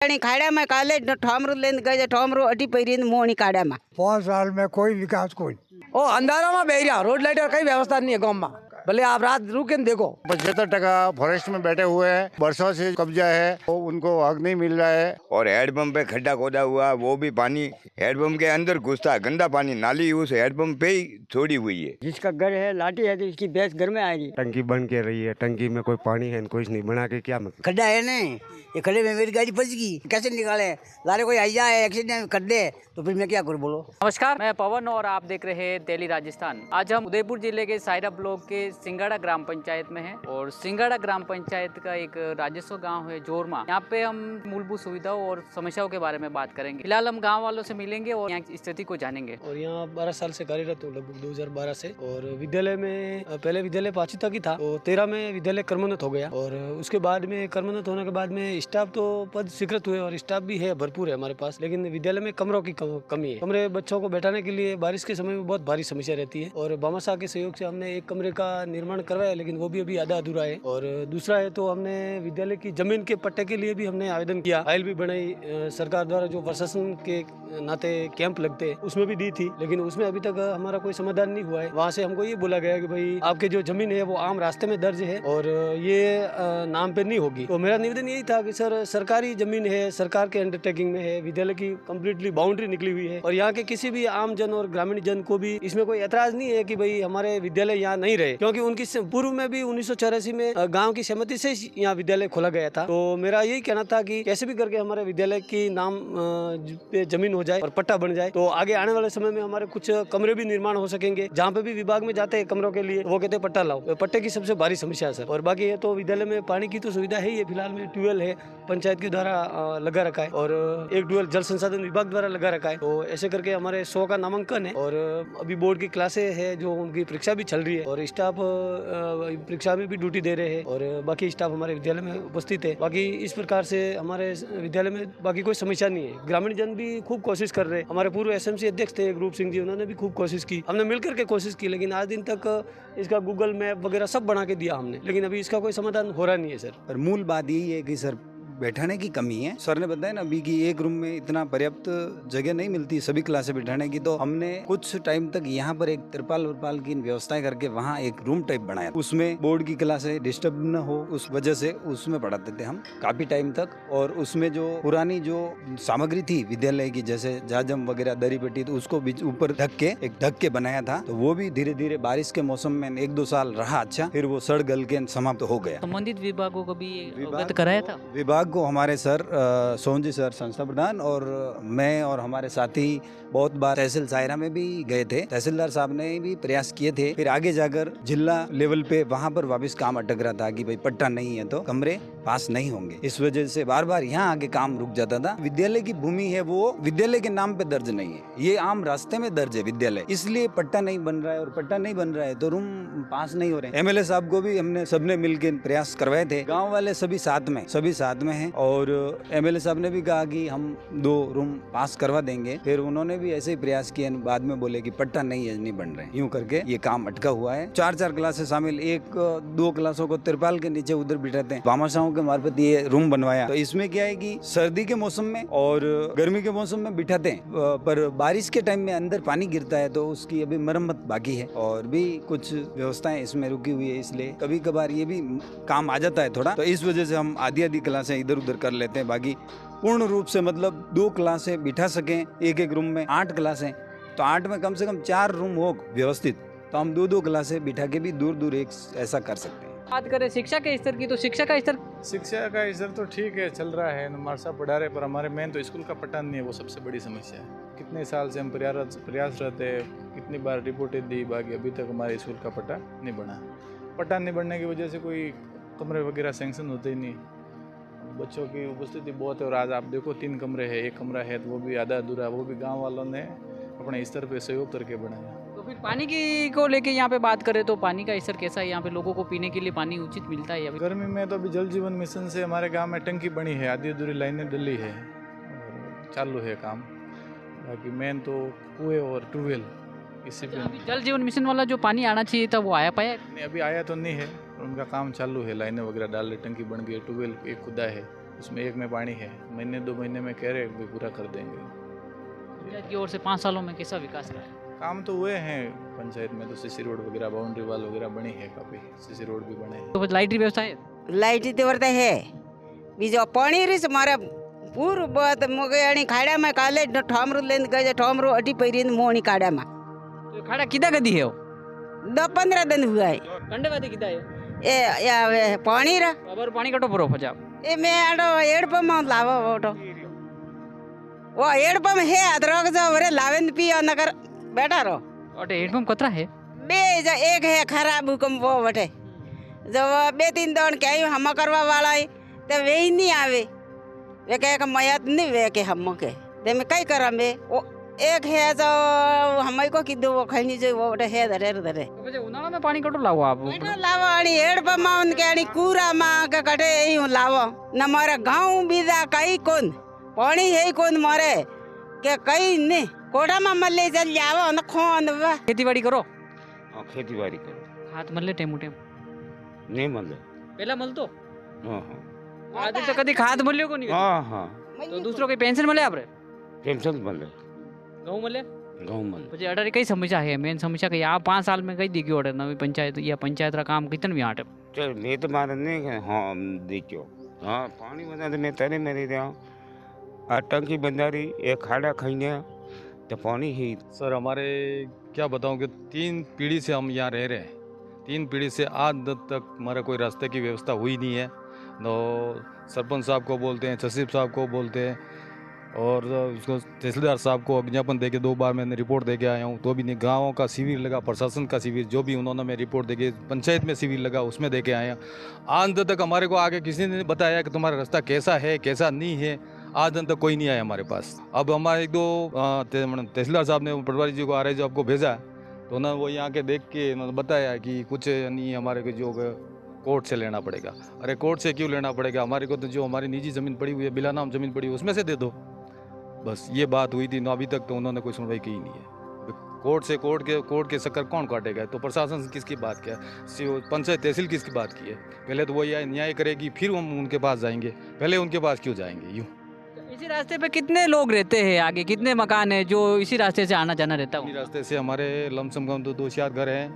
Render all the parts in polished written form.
आणि खाड्याમાં કાલે ઠોમરું લઈને ગઈ ઠોમરું અઢી પહેરીને મોણી કાઢ્યામાં 5 साल में कोई विकास कोई ओ अंधारा में बह रहा रोड लाइट और कई व्यवस्था नहीं है गाँव में। भले आप रात रुके न देखो 75% फॉरेस्ट में बैठे हुए हैं, वर्षों से कब्जा है, तो उनको हक नहीं मिल रहा है। और हैंडपंप पे खड्डा खोदा हुआ वो भी पानी हैंडपंप के अंदर घुसता है, गंदा पानी नाली उस हैंडपंप पे ही छोड़ी हुई है। जिसका घर है लाठी है तो इसकी भैंस घर में आएगी। टंकी बन के रही है, टंकी में कोई पानी है कुछ नहीं, बना के क्या मतलब। खड्डा है नहीं, ये खड्डे में मेरी गाड़ी फंस गई, कैसे निकाले? लारे कोई आई जाए एक्सीडेंट कर दे तो फिर मैं क्या करूँ बोलो। नमस्कार, मैं पवन और आप देख रहे हैं दिल्ली राजस्थान। आज हम उदयपुर जिले के सायरा ब्लॉक के सिंगाड़ा ग्राम पंचायत में हैं और सिंगाड़ा ग्राम पंचायत का एक राजस्व गांव है जोरमा। यहाँ पे हम मूलभूत सुविधाओं और समस्याओं के बारे में बात करेंगे। फिलहाल हम गांव वालों से मिलेंगे और यहाँ की स्थिति को जानेंगे। और यहाँ 12 साल से कार्यरत हूँ, लगभग 2012 से। और विद्यालय में पहले विद्यालय 5वीं तक ही था, तो 13 में विद्यालय कर्मोन्नत हो गया। और उसके बाद में कर्मोन्नत होने के बाद में स्टाफ तो पद स्वीकृत हुए और स्टाफ भी है, भरपूर है हमारे पास, लेकिन विद्यालय में कमरों की कमी है। कमरे बच्चों को बैठाने के लिए बारिश के समय में बहुत भारी समस्या रहती है। और बामाशाह के सहयोग से हमने एक कमरे का निर्माण करवाया, लेकिन वो भी अभी आधा अधूरा है। और दूसरा है तो हमने विद्यालय की जमीन के पट्टे के लिए भी हमने आवेदन किया, फाइल भी बनाई, सरकार द्वारा जो प्रशासन के नाते कैंप लगते हैं उसमें भी दी थी, लेकिन उसमें अभी तक हमारा कोई समाधान नहीं हुआ है। वहाँ से हमको ये बोला गया कि भाई आपके जो जमीन है वो आम रास्ते में दर्ज है और ये नाम पे नहीं होगी। तो मेरा निवेदन यही था कि सर, सरकारी जमीन है, सरकार के अंडरटेकिंग में है, विद्यालय की कम्प्लीटली बाउंड्री निकली हुई है और यहाँ के किसी भी आम जन और ग्रामीण जन को भी इसमें कोई एतराज नहीं है कि भाई हमारे विद्यालय यहाँ नहीं रहे, क्योंकि उनकी पूर्व में भी 1984 में गाँव की सहमति से यहाँ विद्यालय खोला गया था। तो मेरा यही कहना था कि कैसे भी करके हमारे विद्यालय की नाम पे जमीन हो जाए और पट्टा बन जाए, तो आगे आने वाले समय में हमारे कुछ कमरे भी निर्माण हो सकेंगे। जहाँ पे भी विभाग में जाते हैं कमरों के लिए, वो कहते हैं पट्टा लाओ, पट्टे की सबसे भारी समस्या है सर। और बाकी है तो विद्यालय में पानी की तो सुविधा है ही है, फिलहाल में ट्यूबवेल है, पंचायत के द्वारा लगा रखा है, और एक ट्यूबवेल जल संसाधन विभाग द्वारा लगा रखा है। तो ऐसे करके हमारे 100 का नामांकन है और अभी बोर्ड की क्लासे है जो उनकी परीक्षा भी चल रही है और स्टाफ परीक्षा में भी ड्यूटी दे रहे हैं और बाकी स्टाफ हमारे विद्यालय में उपस्थित है। बाकी इस प्रकार से हमारे विद्यालय में बाकी कोई समस्या नहीं है। ग्रामीण जन भी खूब कोशिश कर रहे हैं। हमारे पूर्व एसएमसी अध्यक्ष थे ग्रुप सिंह जी, उन्होंने भी खूब कोशिश की, हमने मिलकर के कोशिश की, लेकिन आज दिन तक इसका गूगल मैप वगैरह सब बना के दिया हमने, लेकिन अभी इसका कोई समाधान हो रहा नहीं है सर। पर मूल बात यही है कि सर बैठाने की कमी है। सर ने बताया ना अभी कि एक रूम में इतना पर्याप्त जगह नहीं मिलती सभी क्लासे बैठाने की, तो हमने कुछ टाइम तक यहाँ पर एक तिरपाल उरपाल की व्यवस्थाएं करके वहाँ एक रूम टाइप बनाया, उसमें बोर्ड की क्लासे डिस्टर्ब न हो उस वजह से उसमें पढ़ाते थे हम काफी टाइम तक। और उसमें जो पुरानी जो सामग्री थी विद्यालय की, जैसे जाजम वगैरह दरी पेटी, तो उसको ऊपर ढक के बनाया था, तो वो भी धीरे धीरे बारिश के मौसम में 1-2 साल रहा अच्छा, फिर वो सड़ गल के समाप्त हो गया। संबंधित विभागों को भी अवगत कराया था। विभाग को हमारे सर सोहन जी सर संस्था प्रधान और मैं और हमारे साथी बहुत बार तहसील सायरा में भी गए थे, तहसीलदार साहब ने भी प्रयास किए थे, फिर आगे जाकर जिला लेवल पे वहाँ पर वापस काम अटक रहा था कि भाई पट्टा नहीं है तो कमरे पास नहीं होंगे। इस वजह से बार बार यहाँ आगे काम रुक जाता था। विद्यालय की भूमि है वो विद्यालय के नाम पे दर्ज नहीं है, ये आम रास्ते में दर्ज है विद्यालय, इसलिए पट्टा नहीं बन रहा है और पट्टा नहीं बन रहा है तो रूम पास नहीं हो रहे। एमएलए साहब को भी हमने सबने मिलकर प्रयास करवाए थे, गाँव वाले सभी साथ में हैं और एमएलए साहब ने भी कहा कि हम 2 रूम पास करवा देंगे, फिर उन्होंने भी ऐसे ही प्रयास किए, बाद में बोले कि पट्टा नहीं बन रहे, यूं करके ये काम अटका हुआ है। 4 क्लासें शामिल, 1-2 क्लासों को तिरपाल के नीचे उधर बिठाते हैं, बामाशाहों के मार्फत ये रूम बनवाया। तो इसमें क्या है कि सर्दी के मौसम में और गर्मी के मौसम में बिठाते हैं, पर बारिश के टाइम में अंदर पानी गिरता है तो उसकी अभी मरम्मत बाकी है और भी कुछ व्यवस्थाएं इसमें रुकी हुई है, इसलिए कभी कभार ये भी काम आ जाता है थोड़ा, तो इस वजह से हम आधी क्लासें इधर उधर कर लेते हैं। बाकी पूर्ण रूप से मतलब 2 क्लासें बिठा सकें एक रूम में, 8 क्लासें, तो 8 में कम से कम 4 रूम हो व्यवस्थित, तो हम 2 क्लासें बिठा के भी दूर एक ऐसा कर सकते हैं। बात करें शिक्षा के स्तर की, तो शिक्षा का स्तर तो ठीक है, चल रहा है, हमारे साहब पढ़ा रहे, पर हमारे मेन तो स्कूल का पट्टा नहीं है, वो सबसे बड़ी समस्या है। कितने साल से हम प्रयास रहते हैं, कितनी बार रिपोर्टें दी, बाकी अभी तक हमारे स्कूल का पट्टा नहीं बना। पट्टा नहीं बनने की वजह से कोई कमरे वगैरह सेंक्शन होते ही नहीं, बच्चों की उपस्थिति बहुत है। और आज आप देखो 3 कमरे हैं, 1 कमरा है तो वो भी आधा अधूरा, वो भी गांव वालों ने अपने स्तर पे सहयोग करके बनाया। तो फिर पानी की को लेके यहाँ पे बात करें तो पानी का स्तर कैसा है? यहाँ पे लोगों को पीने के लिए पानी उचित मिलता है? अभी गर्मी में तो अभी जल जीवन मिशन से हमारे गांव में टंकी बनी है, आधी अधूरी लाइनें डली है और चालू है काम। बाकी मेन तो कुएं और ट्यूबवेल, इससे अभी जल जीवन मिशन वाला जो पानी आना चाहिए था वो आया पाया? नहीं, अभी आया तो नहीं है, उनका काम चालू है, लाइनें वगैरह डाल रहे, टंकी बन गई, ट्यूबवेल एक खुदा है, उसमें एक में पानी है, महीने 2 महीने में कह रहे हैं भी पूरा कर देंगे। पंचायत की ओर से 5 सालों में कैसा विकास रहा है? काम तो हुए हैं पंचायत में, तो सीसी रोड वगैरह, बाउंड्री वाल वगैरह बनी है, काफ़ी सीसी रोड भी बने हैं। तो लाइट की व्यवस्था है? लाइट ते वर्ता है बीजो पानी रीस मारे पूर बहुत मोगे खाड़ा में काले ठोमरू लेन गए ठोमरू अटी पैरिन मोनी काड़ा में तो खाड़ा किदा कदी है? 10-15 दिन हुआ है कंडे वादे किदा है? ए या पानी रा अबर पानी कटो परो फजा ए मैं आडो एड़पम लावा ओटो वो एड़पम है अदरक जो वरे लावेन पियो नगर बैठा रो ओटे हेडपंप कतरा है? बे जो एक है खराब हुकम वो बटे जो 2-3 दौड़ के आई हम करवा वाला है तो वे ही नहीं आवे वे कहे मयत नहीं वे के हम के दे में कई करा में वो एक है जो हम को की दो वो खैनी जो वो बटे है धरे धरे तो बजे उनाला में पानी कटो लावो आप? बेटा लावो अणी हेड पमा उनके अणी कूरा मा के कटे ही लावो न मारे गांव बीजा कई कोन पानी है कोन मारे के कई नहीं कोड़ा में मल्ले चल जावो न खोन वा खेतीबाड़ी करो? हाँ खेतीबाड़ी करो। हाथ मल्ले टेमू टेम नहीं मतलब पहला मल तो हाँ आज तो कभी खाद मल्यो को नहीं? हाँ हाँ तो दूसरों की पेंशन मले आपरे? पेंशन मले घऊ मले? गाँव मले પછી અડારે કઈ સમસ્યા છે મેન સમસ્યા કે આ 5 साल में कई दिखी ओडे नवी पंचायत या पंचायत रा काम कितन भी आटे चल मैं तो मारे नहीं हाँ देखो हाँ पानी बना तो मैं तेरे मेरे रहा आ टंकी बंदारी एक खाड़ा खाइने तो पानी ही। सर हमारे क्या बताऊं कि 3 पीढ़ी से हम यहाँ रह रहे हैं, 3 पीढ़ी से आज तक हमारा कोई रास्ते की व्यवस्था हुई नहीं है। तो सरपंच साहब को बोलते हैं, सचिव साहब को बोलते हैं और उसको तहसीलदार साहब को विज्ञापन दे के 2 बार मैंने रिपोर्ट दे के आया हूँ, तो भी नहीं। गाँव का शिविर लगा, प्रशासन का शिविर जो भी उन्होंने मैं रिपोर्ट दे के, पंचायत में शिविर लगा उसमें दे के आया। आज तक हमारे को आगे किसी ने बताया कि तुम्हारा रास्ता कैसा है कैसा नहीं है, आज तक कोई नहीं आया हमारे पास। अब हमारे 1-2 तहसीलदार साहब ने पटवारी जी को आ रहे जो आपको भेजा, तो उन्होंने वो यहाँ के देख के उन्होंने बताया कि कुछ नहीं हमारे को जो कोर्ट से लेना पड़ेगा। अरे कोर्ट से क्यों लेना पड़ेगा, हमारे को तो जो हमारी निजी ज़मीन पड़ी हुई है, बिला नाम ज़मीन पड़ी हुई उसमें से दे दो, बस ये बात हुई थी। अभी तक तो उन्होंने कोई सुनवाई की नहीं है। कोर्ट के चक्कर कौन काटेगा? तो प्रशासन किसकी बात क्या है, पंचायत तहसील किसकी बात की है? पहले तो वो न्याय करेगी फिर हम उनके पास जाएंगे, पहले उनके पास क्यों जाएंगे? यूँ इसी रास्ते पे कितने लोग रहते हैं? आगे कितने मकान है जो इसी रास्ते से आना जाना रहता इसी है? रास्ते से हमारे लमसम कम तो 2-4 घर हैं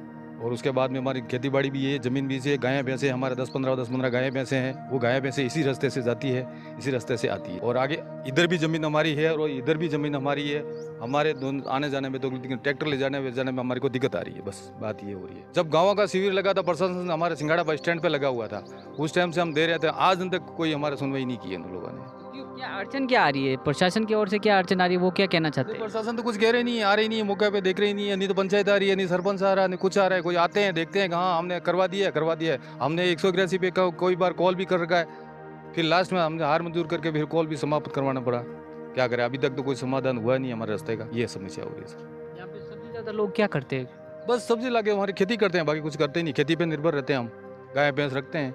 और उसके बाद में हमारी खेती बाड़ी भी है, ज़मीन भी है, गायें भैंसे हमारे 10-15 गायें भैंसे हैं। वो गायें भैंसे इसी रास्ते से जाती है, इसी रास्ते से आती है। और आगे इधर भी ज़मीन हमारी है और इधर भी ज़मीन हमारी है। हमारे दोनों आने जाने में तो ट्रैक्टर ले जाने में हमारे को दिक्कत आ रही है, बस बात ये हो रही है। जब गाँव का शिविर लगा था, प्रशासन हमारे सिंगाड़ा बस स्टैंड पर लगा हुआ था, उस टाइम से हम दे रहे थे, आज तक कोई हमारा सुनवाई नहीं की है उन लोगों ने। क्या अड़चन क्या आ रही है प्रशासन की ओर से? क्या अड़चन आ रही है, वो क्या कहना चाहते हैं? प्रशासन तो कुछ कह रहे नहीं है, आ रही नहीं है, मौके पे देख रही नहीं है। नहीं तो पंचायत आ रही है, नहीं सरपंच आ रहा है, नहीं कुछ आ रहा है। कोई आते हैं देखते हैं कि हाँ हमने करवा दिया है। हमने 181 पे कोई बार कॉल भी कर रखा है, फिर लास्ट में हमने हार मंजूर करके फिर कॉल भी समाप्त करवाना पड़ा। क्या करें, अभी तक तो कोई समाधान हुआ नहीं हमारे रास्ते का, ये समस्या हो रही है सर। यहाँ पे सबसे ज़्यादा लोग क्या करते हैं? बस सब्जी लाके हमारी खेती करते हैं, बाकी कुछ करते ही नहीं। खेती पे निर्भर रहते हैं हम, गाय भैंस रखते हैं,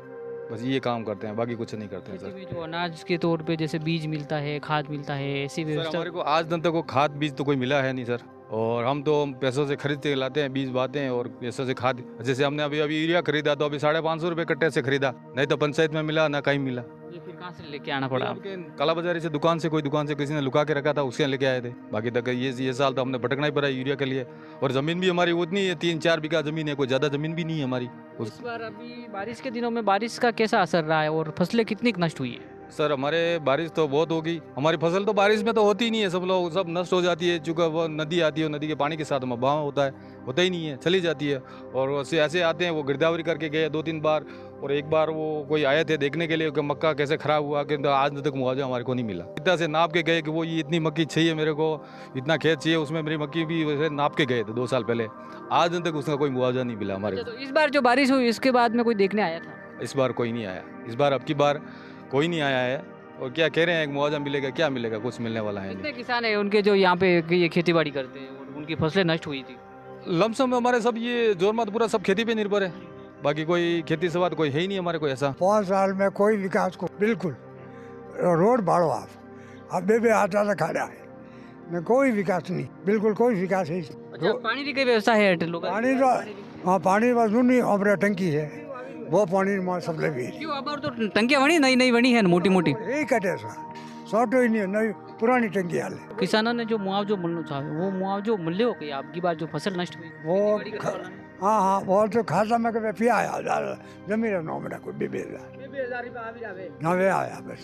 बस ये काम करते हैं, बाकी कुछ नहीं करते हैं सर। जो अनाज के तौर पे जैसे बीज मिलता है, खाद मिलता है, ऐसी व्यवस्था? हमारे को आज दिन तक को खाद बीज तो कोई मिला है नहीं सर। और हम तो पैसों से खरीदते लाते हैं, बीज बाते हैं और पैसों से खाद। जैसे हमने अभी यूरिया खरीदा तो अभी 550 रुपये कट्टे से खरीदा, नहीं तो पंचायत में मिला ना कहीं मिला। ये फिर कहाँ से लेके आना पड़ा? काला बाजारी से कोई दुकान से किसी ने लुका के रखा था, उससे लेके आए थे। बाकी तक ये साल तो हमने भटकना ही पड़ा यूरिया के लिए। और ज़मीन भी हमारी उतनी है, 3-4 बीघा ज़मीन है, कोई ज़्यादा ज़मीन भी नहीं है हमारी। इस बार अभी बारिश के दिनों में बारिश का कैसा असर रहा है और फसलें कितनी नष्ट हुई है? सर हमारे बारिश तो बहुत होगी, हमारी फसल तो बारिश में तो होती ही नहीं है, सब नष्ट हो जाती है। चूँकि वो नदी आती है, नदी के पानी के साथ में बहाव होता ही नहीं है, चली जाती है। और ऐसे आते हैं, वो गिरदावरी करके गए 2-3 बार। और एक बार वो कोई आए थे देखने के लिए कि मक्का कैसे ख़राब हुआ, कि आज तक मुआवजा हमारे को नहीं मिला। इतना से नाप के गए कि वो ये इतनी मक्की चाहिए मेरे को, इतना खेत चाहिए, उसमें मेरी मक्की भी वैसे नाप के गए थे 2 साल पहले, आज तक उसका कोई मुआवजा नहीं मिला हमारे को। तो इस बार जो बारिश हुई इसके बाद में कोई देखने आया था? इस बार कोई नहीं आया, इस बार अब की बार कोई नहीं आया है। और क्या कह रहे हैं मुआवजा मिलेगा, क्या मिलेगा, कुछ मिलने वाला है नहीं। कितने किसान हैं उनके जो यहाँ पे ये खेती बाड़ी करते हैं और उनकी फसलें नष्ट हुई थी? लमसम हमारे सब ये जोरमात पूरा सब खेती पे निर्भर है, बाकी कोई खेती से बात कोई है ही नहीं हमारे को ऐसा। 5 साल में कोई विकास को बिल्कुल रोड भाड़ो आप अब बे आटा तो खाड़ा है में कोई विकास नहीं, बिल्कुल कोई विकास है। अच्छा, पानी की कोई व्यवस्था है? पानी तो हाँ पानी बस नहीं, और टंकी है वो पानी मां सबले भी क्यों अब और तो टंकियां बनी नई नई बनी है मोटी मोटी यही कटे सा सौटो ही नहीं है, नई पुरानी टंकी हाल है। किसानों ने जो मुआवजो मिलना चाहे वो मुआवजो मिले हो कि आपकी बार जो फसल नष्ट हुई वो खेती बाड़ी करने वाला हाँ हाँ वो तो खासा में कभी पिया आया जमीन नौ में कोई 20,000 ना वे आया बस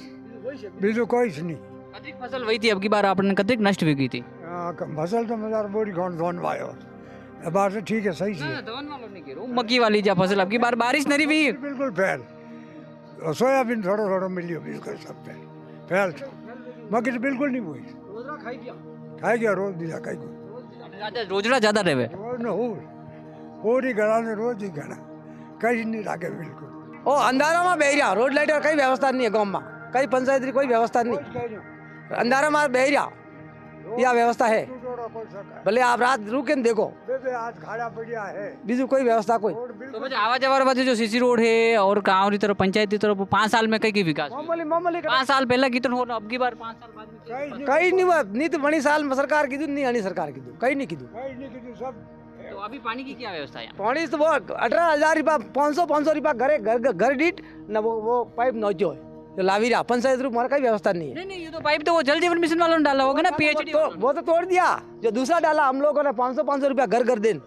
बीजू कोई नहीं। अधिक फसल वही थी अब की बार आपने कतिक नष्ट भी की थी फसल तो मजार बोरी कौन धोन वायो बार से ठीक है सही सी मक्की वाली जा फसल अब की बार बारिश नहीं हुई बिल्कुल फैल सोयाबीन थोड़ा थोड़ा मिलियो बिल्कुल सब फैल मक्की तो बिल्कुल नहीं हुई खाई गया रोज दिया खाई को रोजड़ा ज्यादा रहे रोज न हो पूरी घड़ा ने रोज ही घड़ा कहीं नहीं लागे बिल्कुल ओ अंधारा में बह रहा रोड लाइट और कई व्यवस्था नहीं है गाँव में कई पंचायत की कोई व्यवस्था नहीं अंधारा में बह रहा यह व्यवस्था है भले आप रात रुक के देखो आज खाड़ा बढ़िया है बीजू कोई व्यवस्था कोई तो मुझे आवाज जवाब जो सीसी रोड है और गाँव की तरफ पंचायत की तरफ 5 साल में कई विकास मामूली 5 साल पहले कितना हो अब की बार 5 साल बाद में कहीं नहीं हुआ नीति बनी साल में सरकार की नहीं आनी सरकार की कहीं नहीं की सब तो अभी पानी की क्या व्यवस्था है पानी तो वो 18,000 रुपया 500 रुपया घर डीट न वो पाइप नौचो है जो लावी रहा पंचायत रूप हमारा कोई व्यवस्था नहीं है। नहीं ये तो पाइप तो वो जल जीवन मिशन वालों ने डाला होगा ना पीएचडी वो तो तोड़ दिया जो दूसरा डाला हम लोगों ने 500 रुपया घर दिन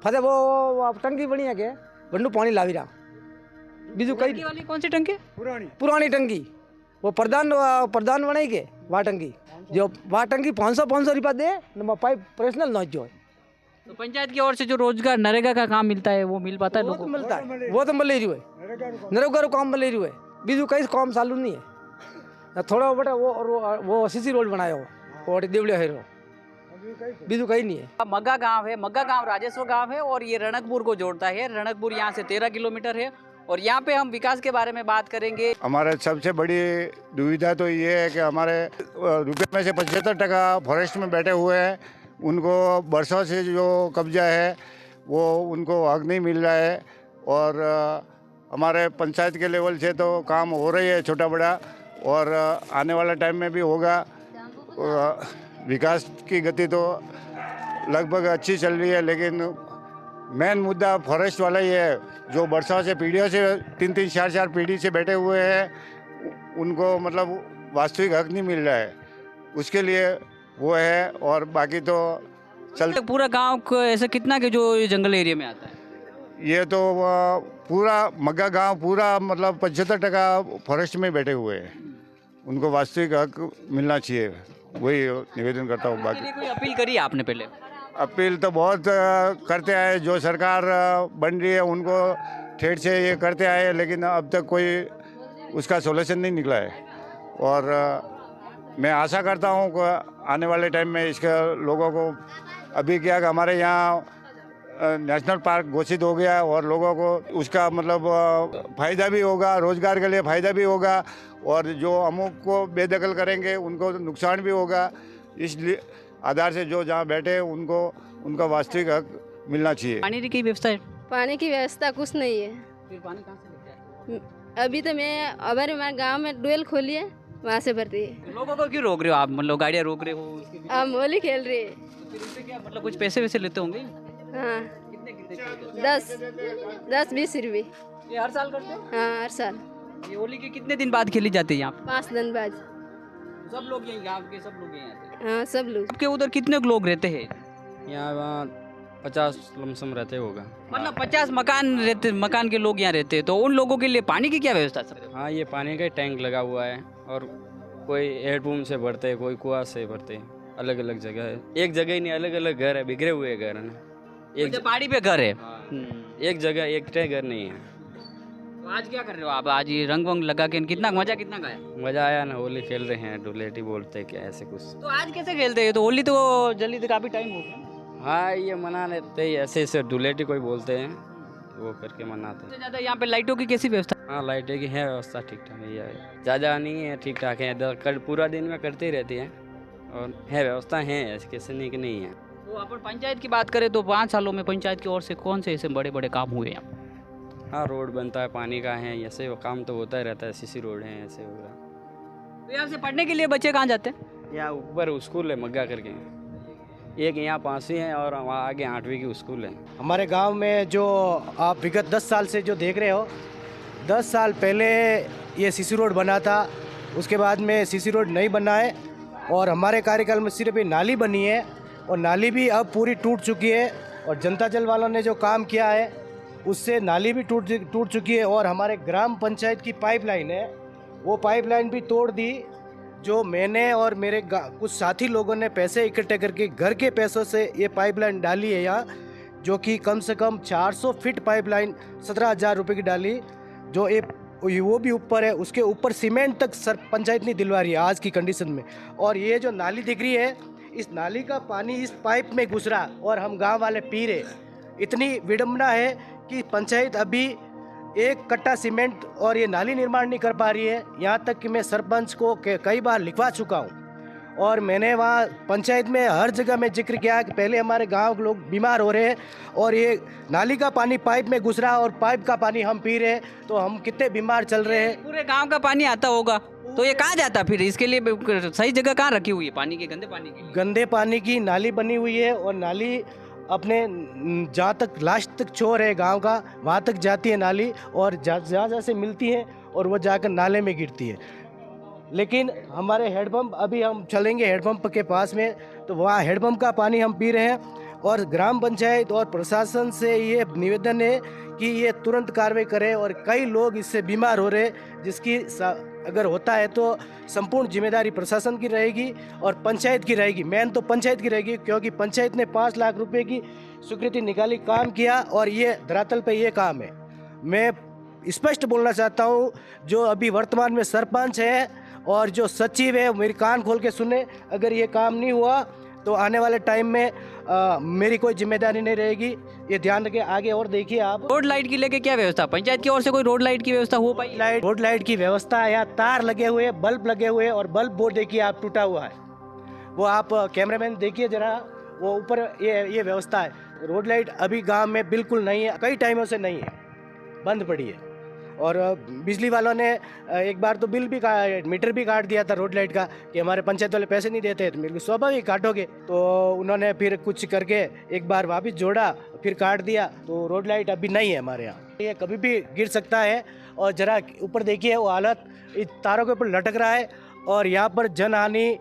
फतेह वो टंकी बनी है के बंडू पानी लावी रहा बीजू कई वाली कौन सी टंकी पुरानी टंकी वो प्रधान बनाई के वहाँ टंकी जो वहाँ टंकी 500 रुपया दे न पाइप पर्सनल नौच जो है तो पंचायत की ओर से जो रोजगार नरेगा का काम मिलता है वो मिल पाता है लोगों को मिलता है वो तो मिल रही है नरेगा काम मिल रही है बीजू कई काम चालू नहीं है थोड़ा बेटा वो सीसी रोड बनाया हो और देवलिया है बीजू कहीं नहीं है। मग्गा गांव है मग्गा गांव राजस्व गांव है और ये रणकपुर को जोड़ता है रणकपुर यहाँ से 13 किलोमीटर है और यहाँ पे हम विकास के बारे में बात करेंगे। हमारे सबसे बड़ी दुविधा तो ये है कि हमारे रुपये में से 75% फॉरेस्ट में बैठे हुए हैं उनको बरसों से जो कब्जा है वो उनको हक नहीं मिल रहा है और हमारे पंचायत के लेवल से तो काम हो रही है छोटा बड़ा और आने वाला टाइम में भी होगा। विकास की गति तो लगभग अच्छी चल रही है लेकिन मेन मुद्दा फॉरेस्ट वाला ही है जो बरसों से पीढ़ियों से 3-3, 4-4 पीढ़ी से बैठे हुए हैं उनको मतलब वास्तविक हक नहीं मिल रहा है उसके लिए वो है और बाकी तो चल पूरा गांव को ऐसा कितना के जो जंगल एरिया में आता है ये तो पूरा मग्गा गांव पूरा मतलब 75% फॉरेस्ट में बैठे हुए हैं उनको वास्तविक हक मिलना चाहिए वही निवेदन करता हूँ। बाकी कोई अपील करी आपने पहले अपील तो बहुत करते आए जो सरकार बन रही है उनको ठेठ से ये करते आए लेकिन अब तक कोई उसका सोल्यूशन नहीं निकला है और मैं आशा करता हूँ कि आने वाले टाइम में इसके लोगों को अभी क्या कि हमारे यहाँ नेशनल पार्क घोषित हो गया और लोगों को उसका मतलब फ़ायदा भी होगा रोज़गार के लिए फ़ायदा भी होगा और जो अमुक को बेदखल करेंगे उनको नुकसान भी होगा इसलिए आधार से जो जहाँ बैठे उनको उनका वास्तविक हक मिलना चाहिए। पानी की व्यवस्था है पानी की व्यवस्था कुछ नहीं है फिर पानी कहाँ से लेते हैं अभी तो मैं अबर हमारे गांव में डुएल खोली है वहाँ से भरती है। लोगों को क्यों रोक रहे हो आप मतलब गाड़ियाँ रोक रहे हो हम होली खेल रहे हैं फिर उससे क्या मतलब कुछ पैसे वैसे लेते होंगे हाँ कितने 10-20 रुपये ये हर साल करते हो हाँ हर साल ये होली के कितने दिन बाद खेली जाती है यहाँ 5 दिन बाद सब लोग यहीं गाँव के सब लोग यहीं आते हैं हाँ सब लोग आपके उधर कितने लोग रहते हैं यहाँ 50 लमसम रहते होगा मतलब 50 मकान के लोग यहाँ रहते हैं तो उन लोगों के लिए पानी की क्या व्यवस्था सर हाँ ये पानी का टैंक लगा हुआ है और कोई हैंडपम्प से भरते हैं कोई कुआं से भरते हैं अलग अलग जगह है एक जगह ही नहीं अलग अलग घर है बिखरे हुए घर है एक पहाड़ी पे घर है एक जगह एक घर नहीं है। तो आज क्या कर रहे हो आप आज ये रंग वंग लगा के कितना गाया मजा आया ना होली खेल रहे हैं डुलेटी बोलते क्या ऐसे कुछ तो आज कैसे खेलते हैं तो होली तो जल्दी तो काफी टाइम हो गया हाँ ये मना लेते ही ऐसे ऐसे डुलेटी कोई बोलते हैं वो करके मनाते हैं। सबसे ज्यादा यहाँ पे लाइटों की कैसी व्यवस्था हाँ लाइटें की है व्यवस्था ठीक ठाक है ज़्यादा नहीं है ठीक ठाक है पूरा दिन में करती रहती है और है व्यवस्था है ऐसे कैसे नहीं कि नहीं है। तो अपन पंचायत की बात करें तो 5 सालों में पंचायत की ओर से कौन से ऐसे बड़े बड़े काम हुए हैं हाँ रोड बनता है पानी का है ऐसे काम तो होता ही रहता है सीसी रोड है ऐसे हो रहा। तो यहाँ से पढ़ने के लिए बच्चे कहाँ जाते हैं यहाँ ऊपर स्कूल है मग्गा करके एक यहाँ पास ही है और वहाँ आगे 8वीं की स्कूल है। हमारे गांव में जो आप विगत 10 साल से जो देख रहे हो, 10 साल पहले ये सीसी रोड बना था, उसके बाद में सीसी रोड नहीं बना है और हमारे कार्यकाल में सिर्फ ये नाली बनी है और नाली भी अब पूरी टूट चुकी है और जनता जल वालों ने जो काम किया है उससे नाली भी टूट चुकी है और हमारे ग्राम पंचायत की पाइपलाइन है वो पाइपलाइन भी तोड़ दी। जो मैंने और मेरे कुछ साथी लोगों ने पैसे इकट्ठे करके घर के पैसों से ये पाइपलाइन डाली है यहाँ, जो कि कम से कम 400 फीट पाइपलाइन 17,000 रुपये की डाली, जो वो भी ऊपर है, उसके ऊपर सीमेंट तक सर पंचायत नहीं दिलवा रही है आज की कंडीशन में। और ये जो नाली दिख रही है, इस नाली का पानी इस पाइप में घुस रहा और हम गांव वाले पी रहे। इतनी विडम्बना है कि पंचायत अभी एक कट्टा सीमेंट और ये नाली निर्माण नहीं कर पा रही है। यहाँ तक कि मैं सरपंच को कई बार लिखवा चुका हूँ और मैंने वहाँ पंचायत में हर जगह में जिक्र किया कि पहले हमारे गांव के लोग बीमार हो रहे हैं और ये नाली का पानी पाइप में घुस रहा और पाइप का पानी हम पी रहे हैं, तो हम कितने बीमार चल रहे हैं। पूरे गांव का पानी आता होगा तो ये कहाँ जाता फिर? इसके लिए सही जगह कहाँ रखी हुई है पानी की? गंदे पानी की नाली बनी हुई है और नाली अपने जहाँ तक लास्ट तक छोर है गांव का, वहाँ तक जाती है नाली और जहाँ से मिलती है और वो जाकर नाले में गिरती है। लेकिन हमारे हेडपम्प, अभी हम चलेंगे हेडपम्प के पास में, तो वहाँ हेडपम्प का पानी हम पी रहे हैं और ग्राम पंचायत और प्रशासन से ये निवेदन है कि ये तुरंत कार्रवाई करे और कई लोग इससे बीमार हो रहे, जिसकी अगर होता है तो संपूर्ण जिम्मेदारी प्रशासन की रहेगी और पंचायत की रहेगी। मेन तो पंचायत की रहेगी, क्योंकि पंचायत ने 5 लाख रुपए की स्वीकृति निकाली, काम किया और ये धरातल पे ये काम है। मैं स्पष्ट बोलना चाहता हूँ, जो अभी वर्तमान में सरपंच है और जो सचिव है, मेरी कान खोल के सुने, अगर ये काम नहीं हुआ तो आने वाले टाइम में मेरी कोई जिम्मेदारी नहीं रहेगी। ये ध्यान रखें। आगे और देखिए आप, रोड लाइट की लेके क्या व्यवस्था? पंचायत की ओर से कोई रोड लाइट की व्यवस्था हो पाई? रोड लाइट की व्यवस्था है, यहाँ तार लगे हुए, बल्ब लगे हुए और बल्ब बोर्ड देखिए आप टूटा हुआ है, वो आप कैमरामैन देखिए जरा, वो ऊपर ये व्यवस्था है। रोड लाइट अभी गाँव में बिल्कुल नहीं है, कई टाइमों से नहीं है, बंद पड़ी है। और बिजली वालों ने एक बार तो बिल भी मीटर भी काट दिया था रोड लाइट का कि हमारे पंचायत वाले पैसे नहीं देते, तो बिल्कुल स्वाभाविक काटोगे। तो उन्होंने फिर कुछ करके एक बार वापस जोड़ा, फिर काट दिया, तो रोड लाइट अभी नहीं है हमारे यहाँ। ये कभी भी गिर सकता है और जरा ऊपर देखिए वो हालत, इस तारों के ऊपर लटक रहा है और यहाँ पर जन हानि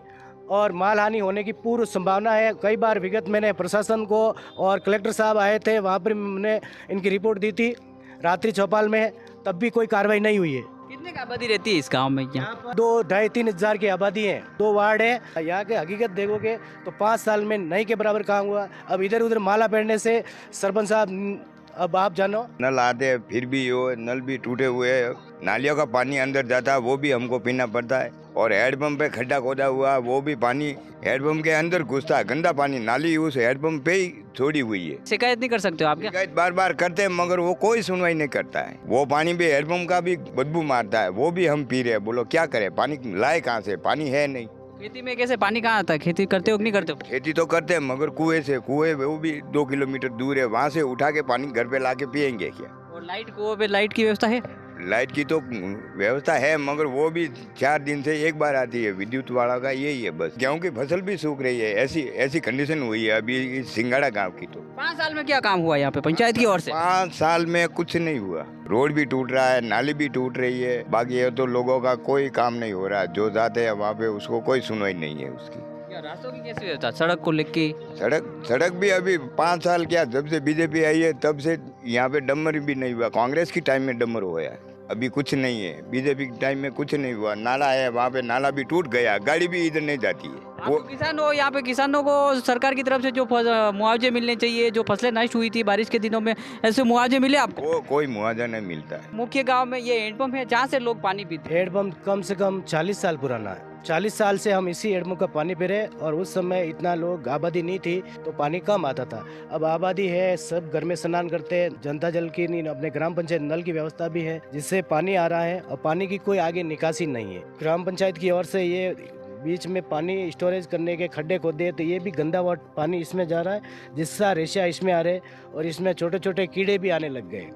और माल हानि होने की पूर्ण संभावना है। कई बार विगत मैंने प्रशासन को और कलेक्टर साहब आए थे, वहाँ पर मैंने इनकी रिपोर्ट दी थी रात्रि चौपाल में, तब भी कोई कार्रवाई नहीं हुई है। कितने की आबादी रहती है इस गांव में? यहाँ 2-2.5-3 हज़ार की आबादी है, 2 वार्ड है। यहाँ के हकीकत देखोगे तो 5 साल में नहीं के बराबर काम हुआ। अब इधर उधर माला पड़ने से सरपंच साहब, अब आप जानो, नल आते हैं फिर भी वो नल भी टूटे हुए हैं, नालियों का पानी अंदर जाता है, वो भी हमको पीना पड़ता है। और हैंडपम्प पे खड्डा खोदा हुआ, वो भी पानी हैंडपम्प के अंदर घुसता है, गंदा पानी नाली उस हैंडपम्प पे ही छोड़ी हुई है। शिकायत नहीं कर सकते हो आप क्या? शिकायत बार बार करते हैं मगर वो कोई सुनवाई नहीं करता है। वो पानी भी हैंडपम्प का भी बदबू मारता है, वो भी हम पी रहे हैं। बोलो क्या करें, पानी लाए कहाँ से? पानी है नहीं। खेती में कैसे पानी कहाँ आता है? खेती करते हो कि नहीं करते हो? खेती तो करते हैं मगर कुएं से, कुएं वो भी 2 किलोमीटर दूर है, वहाँ से उठा के पानी घर पे ला के पियेंगे क्या? और लाइट, कुएं पे लाइट की व्यवस्था है? लाइट की तो व्यवस्था है मगर वो भी 4 दिन से एक बार आती है, विद्युत वाला का यही है बस। गेहूं की फसल भी सूख रही है, ऐसी कंडीशन हुई है अभी इस सिंगाड़ा गांव की। तो 5 साल में क्या काम हुआ यहाँ पे पंचायत की ओर से? 5 साल में कुछ नहीं हुआ। रोड भी टूट रहा है, नाली भी टूट रही है, बाकी ये तो लोगों का कोई काम नहीं हो रहा। जो जाते हैं वहाँ पे उसको कोई सुनवाई नहीं है उसकी। रास्तों की कैसी व्यवस्था? सड़क को लेके? सड़क भी अभी 5 साल क्या, जब से बीजेपी आई है तब से यहाँ पे डम्बर भी नहीं हुआ। कांग्रेस की टाइम में डम्बर हुआ है, अभी कुछ नहीं है। बीजेपी के टाइम में कुछ नहीं हुआ। नाला है वहाँ पे, नाला भी टूट गया, गाड़ी भी इधर नहीं जाती है। वो किसान हो, यहाँ पे किसानों को सरकार की तरफ से जो मुआवजे मिलने चाहिए, जो फसलें नष्ट हुई थी बारिश के दिनों में, ऐसे मुआवजे मिले आपको? वो कोई मुआवजा नहीं मिलता है। मुख्य गांव में ये हैंडपंप है जहाँ से लोग पानी पीते हैं। हैंडपंप कम से कम 40 साल पुराना है। 40 साल से हम इसी हैंडपंप का पानी पी रहे और उस समय इतना लोग आबादी नहीं थी तो पानी कम आता था। अब आबादी है, सब घर में स्नान करते हैं। जनता जल की नहीं, अपने ग्राम पंचायत नल की व्यवस्था भी है जिससे पानी आ रहा है और पानी की कोई आगे निकासी नहीं है। ग्राम पंचायत की ओर से ये बीच में पानी स्टोरेज करने के खड्डे खोदे तो ये भी गंदा वाटर पानी इसमें जा रहा है, जिससे रेशा इसमें आ रहे और इसमें छोटे छोटे कीड़े भी आने लग गए।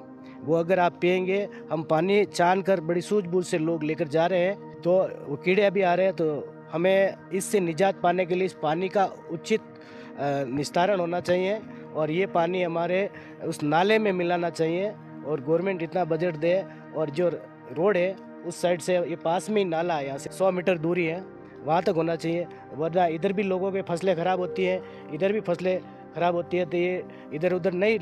वो अगर आप पियेंगे, हम पानी छान कर बड़ी सूझबूझ से लोग लेकर जा रहे हैं तो वो कीड़े अभी आ रहे हैं। तो हमें इससे निजात पाने के लिए इस पानी का उचित निस्तारण होना चाहिए और ये पानी हमारे उस नाले में मिलाना चाहिए और गवर्नमेंट इतना बजट दे और जो रोड है उस साइड से ये पास में ही नाला है, यहाँ से 100 मीटर दूरी है, वहाँ तक होना चाहिए। वरना इधर भी लोगों के फसलें ख़राब होती हैं, इधर भी फसलें ख़राब होती है, तो ये इधर उधर नहीं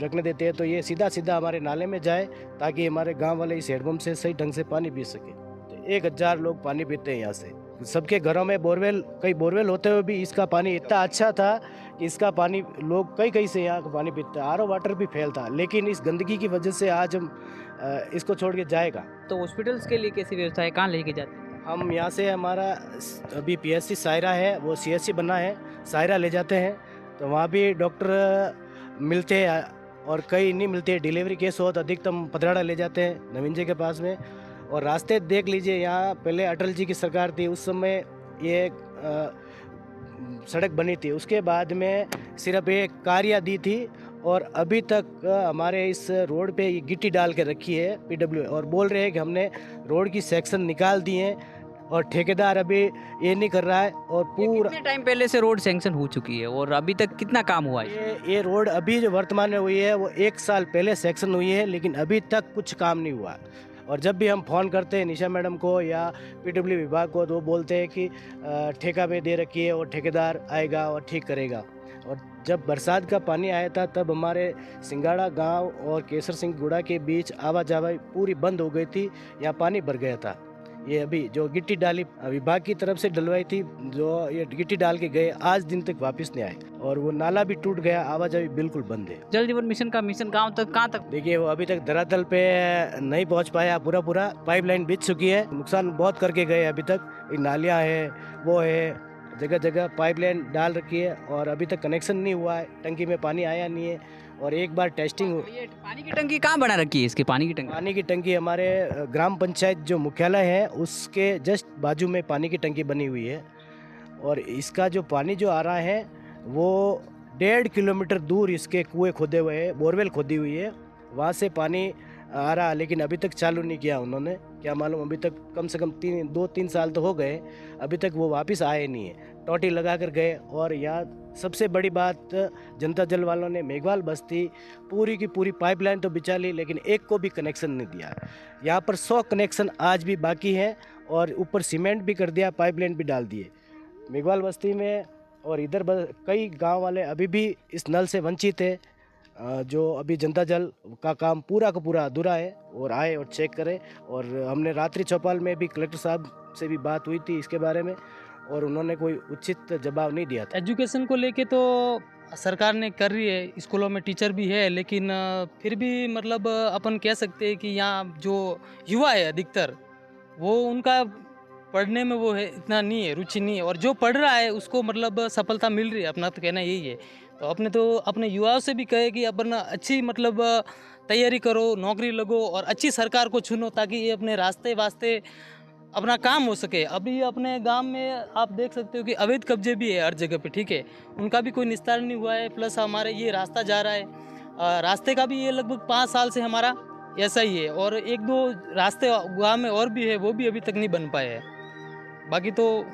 रखने देते हैं, तो ये सीधा सीधा हमारे नाले में जाए ताकि हमारे गांव वाले इस हैंडपम्प से सही ढंग से पानी पी सके। तो 1000 लोग पानी पीते हैं यहाँ से। सबके घरों में बोरवेल, कई बोरवेल होते हुए भी इसका पानी इतना अच्छा था कि इसका पानी लोग कई से यहाँ का पानी पीते हैं। RO वाटर भी फेल था, लेकिन इस गंदगी की वजह से आज हम इसको छोड़ के जाएगा। तो हॉस्पिटल्स के लिए कैसी व्यवस्था है, कहाँ लेके जाते हैं? हम यहाँ से हमारा अभी PSC सायरा है, वो CSC बना है, सायरा ले जाते हैं, तो वहाँ भी डॉक्टर मिलते हैं और कई नहीं मिलते। डिलीवरी केस हो तो अधिकतम पतराड़ा ले जाते हैं नवीन जी के पास में। और रास्ते देख लीजिए, यहाँ पहले अटल जी की सरकार थी, उस समय ये सड़क बनी थी, उसके बाद में सिर्फ एक कारिया दी थी और अभी तक हमारे इस रोड पे ये गिट्टी डाल के रखी है PW, और बोल रहे हैं कि हमने रोड की सेक्शन निकाल दिए हैं और ठेकेदार अभी ये नहीं कर रहा है। और पूरा कितने टाइम पहले से रोड सैंक्शन हो चुकी है और अभी तक कितना काम हुआ है? ये रोड अभी जो वर्तमान में हुई है वो 1 साल पहले सेक्शन हुई है, लेकिन अभी तक कुछ काम नहीं हुआ। और जब भी हम फ़ोन करते हैं निशा मैडम को या PW विभाग को, तो वो बोलते हैं कि ठेका पे दे रखी है और ठेकेदार आएगा और ठीक करेगा। और जब बरसात का पानी आया था तब हमारे सिंगाड़ा गांव और केसर सिंह गुड़ा के बीच आवाजाही पूरी बंद हो गई थी, यहाँ पानी भर गया था। ये अभी जो गिट्टी डाली विभाग की तरफ से डलवाई थी, जो ये गिट्टी डाल के गए, आज दिन तक वापस नहीं आए और वो नाला भी टूट गया, आवाजाही बिल्कुल बंद है। जल जीवन मिशन का मिशन गाँव तक कहाँ तक? देखिए, वो अभी तक धरातल पे नहीं पहुंच पाया, पूरा पाइपलाइन बिछ चुकी है, नुकसान बहुत करके गए अभी तक। नालियाँ है, वो है, जगह जगह पाइपलाइन डाल रखी है और अभी तक कनेक्शन नहीं हुआ है, टंकी में पानी आया नहीं है। और एक बार टेस्टिंग ये पानी की टंकी कहाँ बना रखी है? इसके पानी की टंकी हमारे ग्राम पंचायत जो मुख्यालय है उसके जस्ट बाजू में पानी की टंकी बनी हुई है। और इसका जो पानी जो आ रहा है वो 1.5 किलोमीटर दूर इसके कुएं खोदे हुए हैं, बोरवेल खोदी हुई है, वहाँ से पानी आ रहा है, लेकिन अभी तक चालू नहीं किया उन्होंने। क्या मालूम, अभी तक कम से कम 2-3 साल तो हो गए, अभी तक वो वापस आए नहीं है। टोटी लगा कर गए। और यहाँ सबसे बड़ी बात, जनता जल वालों ने मेघवाल बस्ती पूरी की पूरी पाइपलाइन तो बिछा ली, लेकिन एक को भी कनेक्शन नहीं दिया। यहाँ पर 100 कनेक्शन आज भी बाकी हैं और ऊपर सीमेंट भी कर दिया, पाइपलाइन भी डाल दिए मेघवाल बस्ती में। और इधर कई गांव वाले अभी भी इस नल से वंचित है, जो अभी जनता जल का काम पूरा का पूरा अधूरा है। और आए और चेक करें। और हमने रात्रि चौपाल में भी कलेक्टर साहब से भी बात हुई थी इसके बारे में और उन्होंने कोई उचित जवाब नहीं दिया था। एजुकेशन को लेके तो सरकार ने कर रही है, स्कूलों में टीचर भी है, लेकिन फिर भी मतलब अपन कह सकते हैं कि यहाँ जो युवा है अधिकतर, वो उनका पढ़ने में वो है इतना नहीं है, रुचि नहीं है। और जो पढ़ रहा है उसको मतलब सफलता मिल रही है, अपना तो कहना यही है। तो अपने युवाओं से भी कहे कि अपन अच्छी मतलब तैयारी करो, नौकरी लगो और अच्छी सरकार को चुनो, ताकि ये अपने रास्ते वास्ते अपना काम हो सके। अभी अपने गांव में आप देख सकते हो कि अवैध कब्जे भी है हर जगह पे, ठीक है, उनका भी कोई निस्तारण नहीं हुआ है। प्लस हमारे ये रास्ता जा रहा है, रास्ते का भी ये लगभग 5 साल से हमारा ऐसा ही है। और 1-2 रास्ते गाँव में और भी है, वो भी अभी तक नहीं बन पाए हैं। बाकी तो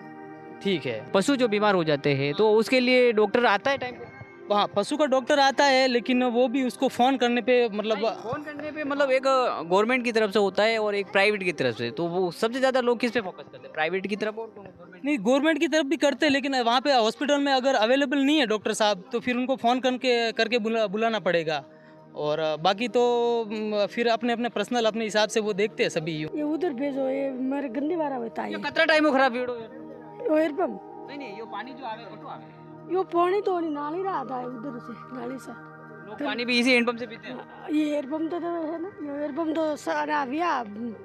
ठीक है। पशु जो बीमार हो जाते हैं तो उसके लिए डॉक्टर आता है टाइम पे? हाँ, पशु का डॉक्टर आता है, लेकिन वो भी उसको फ़ोन करने पे मतलब एक गवर्नमेंट की तरफ से होता है और एक प्राइवेट की तरफ से, तो वो सबसे ज़्यादा लोग किस पे फोकस करते हैं, प्राइवेट की तरफ और गवर्नमेंट? नहीं, गवर्नमेंट की तरफ भी करते हैं, लेकिन वहाँ पे हॉस्पिटल में अगर अवेलेबल नहीं है डॉक्टर साहब तो फिर उनको फ़ोन करके बुलाना पड़ेगा। और बाकी तो फिर अपने अपने पर्सनल अपने हिसाब से वो देखते हैं सभी। ये उधर भेजो, ये मेरे गंदी वारा होता है। कितना टाइम हो खराब वीडियो? वो एयरपम्प नहीं, ये पानी जो आवे कटो आवे, यो पानी तो नहीं, नाली रहा था उधर से, नाली से लोग पानी भी इसी हैंडपंप से पीते हैं। ये एयरपम्प तो है ना, ये एयरपम्प तो सारा विया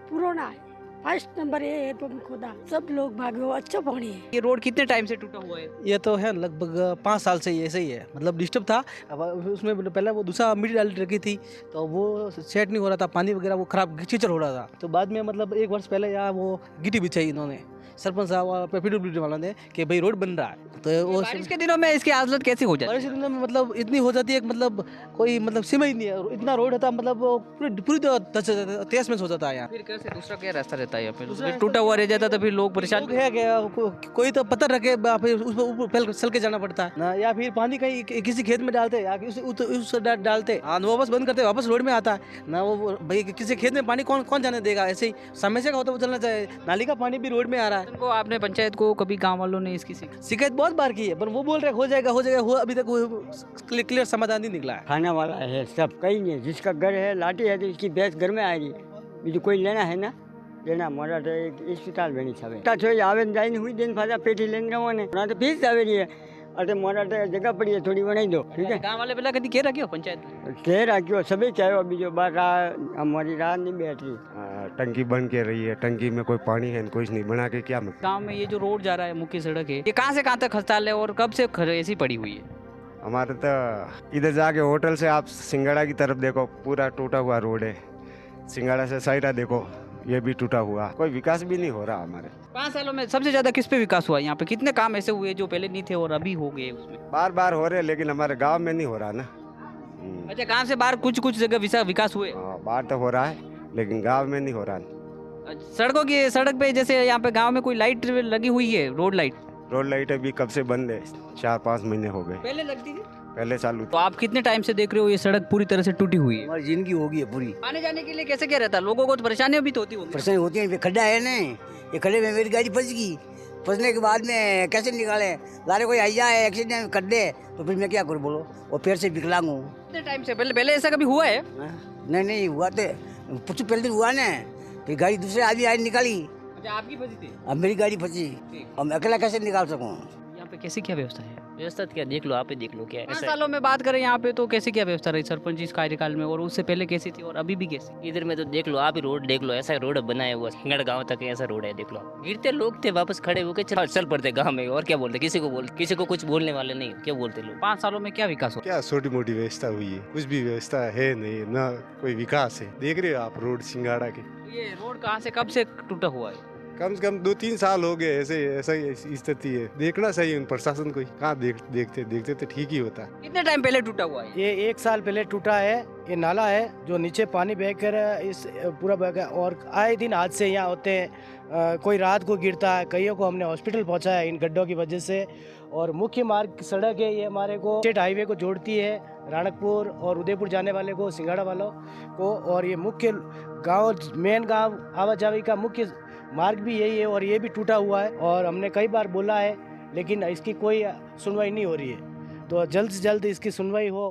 पुराना है, 1 नंबर ये एयरपम्प खोदा, सब लोग भागे, अच्छा पानी है। ये रोड कितने टाइम से टूटा हुआ है? ये तो है लगभग 5 साल से ऐसे ही है, मतलब डिस्टर्ब था। अब उसमें पहले वो दूसरा मिट्टी डाल रखी थी तो वो सेट नहीं हो रहा था, पानी वगैरह वो खराब कीचड़ हो रहा था। तो बाद में मतलब 1 वर्ष पहले यहाँ वो गिट्टी बिछाई इन्होंने, सरपंच साहब और PWD वालों ने कि भाई रोड बन रहा है। तो वो बारिश के दिनों में इसकी हालत कैसी हो जाती बारिश के दिनों में मतलब इतनी हो जाती है कि मतलब कोई मतलब सीमा ही नहीं है, इतना रोड होता है मतलब पूरी तेज में हो जाता है यहाँ। फिर कैसे दूसरा क्या रास्ता रहता है या फिर टूटा हुआ रह जाता तो फिर लोग परेशान लोग है क्या कोई तो पत्थर रखे उस पर ऊपर चल के जाना पड़ता है ना, या फिर पानी कहीं किसी खेत में डालते या उस डालते वापस बंद करते वापस रोड में आता है ना। वो भाई किसी खेत में पानी कौन जाने देगा, ऐसे ही समस्या का होता है वो चलना चाहिए। नाली का पानी भी रोड में आ रहा है। उनको आपने पंचायत को कभी गाँव वालों ने इसकी शिकायत बहुत बार की है पर वो बोल रहे हो जाएगा अभी तक क्लियर समाधान नहीं निकला है। खाने वाला है सब कहीं नहीं, जिसका घर है लाठी है तो इसकी भैंस घर में आएगी, बीजू कोई लेना है ना लेना मोरा तो एक अस्पताल में नहीं छवे छोड़ी आवे जाए हुई दिन फाजा पेटी लेने रहो ने ना तो फीस आवे रही है अरे मोरा तो जगह पड़ी है थोड़ी बनाई दो ठीक है। गाँव वाले पहले कभी कह रखियो पंचायत कह रखियो सभी चाहे बीजो बार हमारी रात नहीं बैठ रही। टंकी बन के रही है, टंकी में कोई पानी है कुछ नहीं, बना के क्या मतलब। गाँव में ये जो रोड जा रहा है मुख्य सड़क है ये कहाँ से कहाँ तक खस्ताल है और कब से ऐसी पड़ी हुई है? हमारे तो इधर जाके होटल से आप सिंगाड़ा की तरफ देखो पूरा टूटा हुआ रोड है, सिंगाड़ा से साइरा देखो ये भी टूटा हुआ, कोई विकास भी नहीं हो रहा हमारे। 5 सालों में सबसे ज्यादा किस पे विकास हुआ? यहाँ पे कितने काम ऐसे हुए जो पहले नहीं थे और अभी हो गए उसमें? बार बार हो रहे लेकिन हमारे गांव में नहीं हो रहा ना। अच्छा, गांव से बाहर कुछ जगह विकास हुए? बाहर तो हो रहा है लेकिन गांव में नहीं हो रहा। सड़क पे जैसे यहाँ पे गांव में कोई लाइट लगी हुई है? रोड लाइट अभी कब से बंद है, 4-5 महीने हो गए। पहले लगती थी? पहले चालू। तो आप कितने टाइम से देख रहे हो ये सड़क पूरी तरह से टूटी हुई है? हमारी जिंदगी होगी है पूरी। आने जाने के लिए कैसे क्या रहता है? लोगों को तो परेशानियां भी तो होती होंगी। परेशानी होती है, खड्डा है ना, ये खड्डे में मेरी गाड़ी फंस गई, फंसने के बाद में कैसे निकाले, लारे कोई आई जाए एक्सीडेंट कर दे तो फिर मैं क्या करूँ बोलो, और पैर से विकलांग हूँ। कितने टाइम से? पहले ऐसा कभी हुआ है? नहीं हुआ तो कुछ पहले दिन हुआ ना, फिर गाड़ी दूसरे आदमी आई निकाली। अच्छा, आपकी फंसी थी? अब मेरी गाड़ी फंसी, अब अकेला कैसे निकाल सकूँ? यहाँ पे कैसी क्या व्यवस्था है? व्यवस्था क्या देख लो, आप ही देख लो क्या है। 5 सालों में बात करें यहाँ पे तो कैसी क्या व्यवस्था रही सरपंच जी इस कार्यकाल में, और उससे पहले कैसी थी और अभी भी कैसी? इधर में तो देख लो, आप ही रोड देख लो, ऐसा रोड बनाया हुआ सिंगड़ गांव तक ऐसा रोड है, देख लो। गिरते लोग थे वापस खड़े होकर चल पड़ते गाँव में, और क्या बोलते, किसी को कुछ बोलने वाले नहीं, क्या बोलते लोग। 5 सालों में क्या विकास हो? क्या छोटी मोटी व्यवस्था हुई है, कुछ भी व्यवस्था है नहीं ना, कोई विकास है। देख रहे हो आप रोड सिंगाड़ा के, ये रोड कहाँ से कब से टूटा हुआ है? कम से कम 2-3 साल हो गए ऐसा ही स्थिति है। देखना चाहिए उन प्रशासन को, कहाँ देखते तो ठीक ही होता। कितने टाइम पहले टूटा हुआ है? ये 1 साल पहले टूटा है। ये नाला है जो नीचे पानी बहकर इस पूरा बह, और आए दिन हादसे यहाँ होते हैं। कोई रात को गिरता है, कईयों को हमने हॉस्पिटल पहुँचाया इन गड्ढों की वजह से। और मुख्य मार्ग सड़क है ये हमारे को स्टेट हाईवे को जोड़ती है, राणकपुर और उदयपुर जाने वाले को, सिंगाड़ा वालों को। और ये मुख्य गाँव मेन गाँव आवाजाही का मुख्य मार्ग भी यही है, और ये भी टूटा हुआ है। और हमने कई बार बोला है लेकिन इसकी कोई सुनवाई नहीं हो रही है, तो जल्द से जल्द इसकी सुनवाई हो।